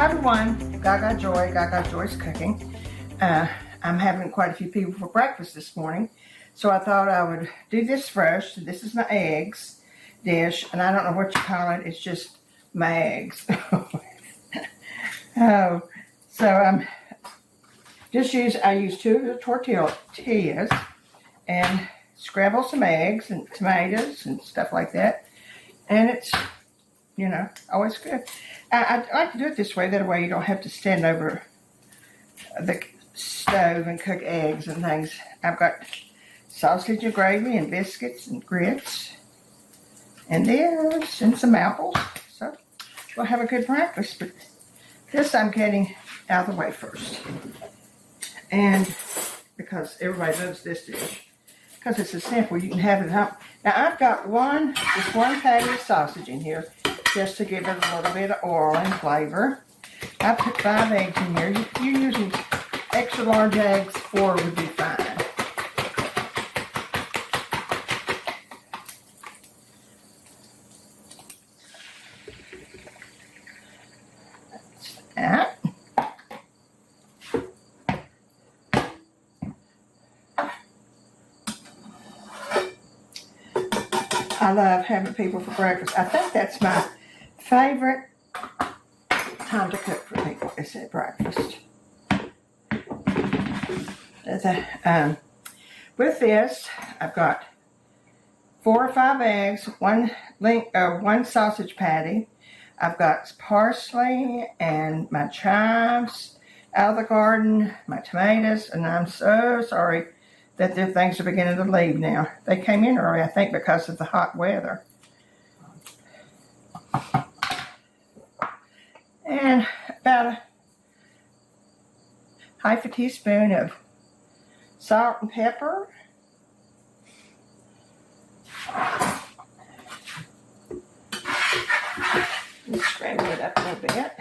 Hi everyone, Gagajoy's cooking. I'm having quite a few people for breakfast this morning, so I thought I would do this first. This is my eggs dish, and I don't know what you call it. It's just my eggs. Oh, so I use 2 of the tortillas and scramble some eggs and tomatoes and stuff like that, and it's always good. I like to do it this way. That way you don't have to stand over the stove and cook eggs and things. I've got sausage and gravy and biscuits and grits and this and some apples. So we'll have a good breakfast. But this I'm getting out of the way first. And because everybody loves this dish. Because it's so simple, you can have it at home. Now I've got just one patty of sausage in here, just to give it a little bit of oil and flavor. I put 5 eggs in here. If you're using extra large eggs, 4 would be fine. That's that. I love having people for breakfast. I think that's my favorite time to cook for people is at breakfast. With this, I've got 4 or 5 eggs, one sausage patty. I've got parsley and my chives out of the garden, my tomatoes, and I'm so sorry that their things are beginning to leave now. They came in early, I think, because of the hot weather. And about a half a teaspoon of salt and pepper. Let's scramble it up a little bit.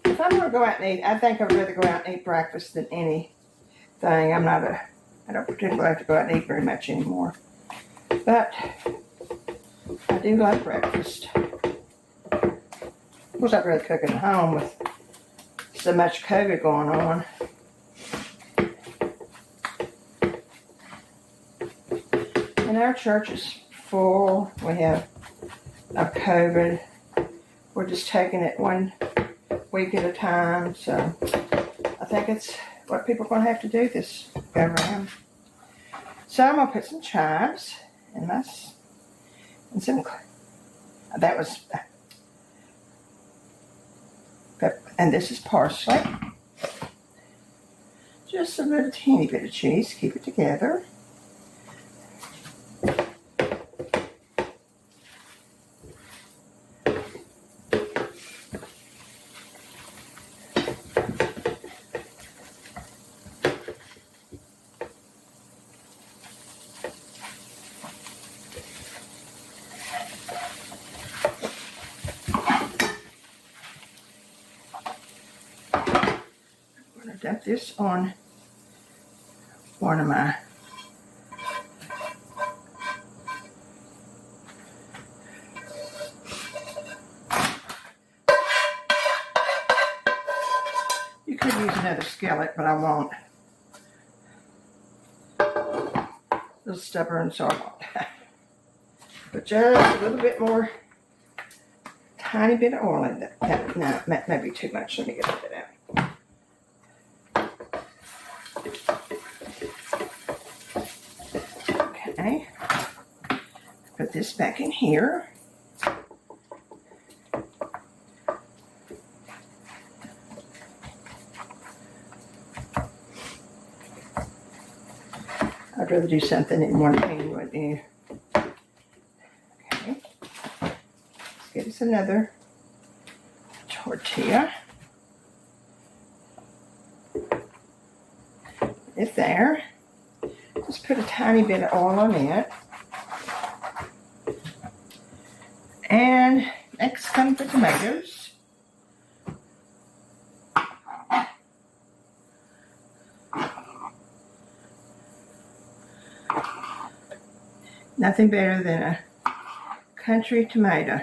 If I'm going to go out and eat, I think I'd rather go out and eat breakfast than anything. I don't particularly have to go out and eat very much anymore. But I do like breakfast. Of course, I'd rather cook at home with so much COVID going on. And our church is full. We have COVID. We're just taking it one week at a time. So I think it's what people are going to have to do this go around. So I'm going to put some chives in this. And some, that was, and this is parsley. Just a little teeny bit of cheese. Keep it together. Dump this on one of my you could use another skillet, but I won't. A little stubborn, so I won't. But just a little bit more, tiny bit of oil in that. No, that may be too much. Let me get rid of that. Okay, put this back in here. I'd rather do something in one pan, wouldn't you? Okay, let's get us another tortilla. It's there. Just put a tiny bit of oil on it. And next come the tomatoes. Nothing better than a country tomato.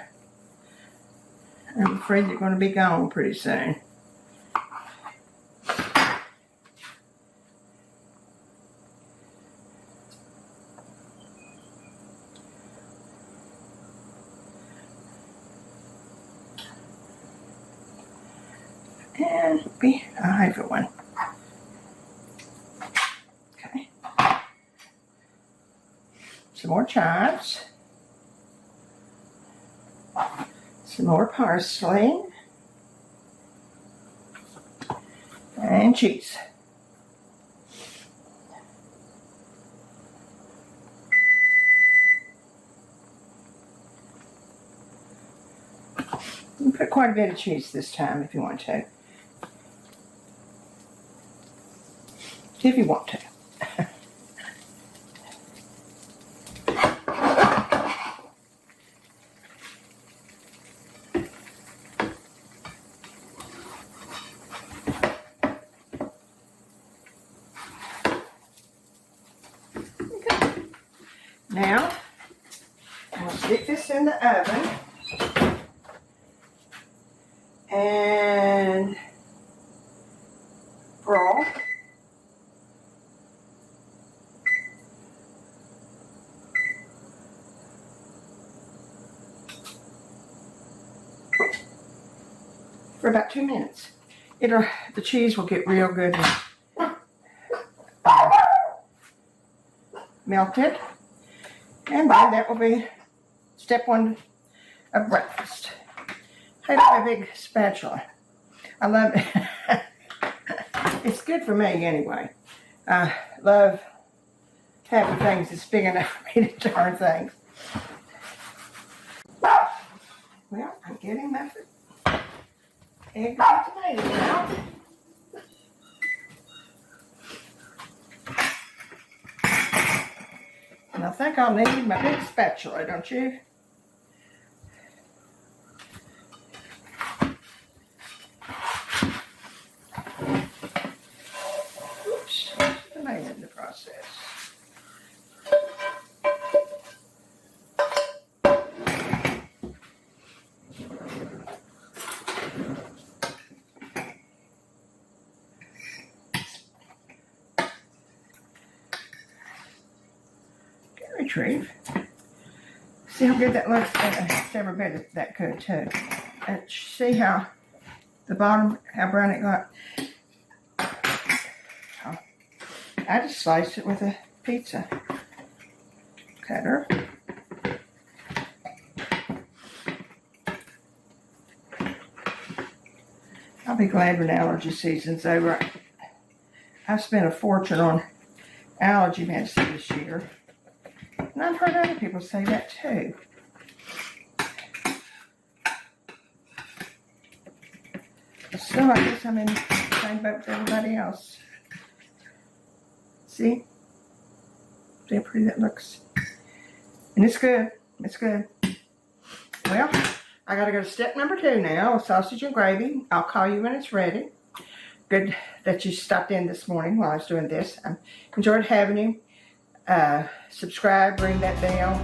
I'm afraid they're going to be gone pretty soon. And I have one. Okay. Some more chives. Some more parsley. And cheese. You can put quite a bit of cheese this time if you want to. If you want to. Okay. Now, I'll stick this in the oven and broil. For about 2 minutes. The cheese will get real good and melted. And then that will be step 1 of breakfast. I have a big spatula. I love it. It's good for me anyway. I love having things that's big enough for me to turn things. Well, I'm getting my egg and tomatoes now. And I think I'll need my big spatula, don't you? Oops, tomato in the process. Retrieve. See how good that looks? It's every bit that good too. And see how the bottom, how brown it got? Oh, I just sliced it with a pizza cutter. I'll be glad when allergy season's over. I've spent a fortune on allergy medicine this year. And I've heard other people say that too. So I guess I'm in the same boat with everybody else. See? See how pretty that looks? And it's good. It's good. Well, I gotta go to step number 2 now, sausage and gravy. I'll call you when it's ready. Good that you stopped in this morning while I was doing this. I enjoyed having you. Subscribe, ring that bell,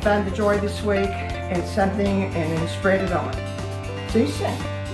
find the joy this week in something, and then spread it on. See you soon.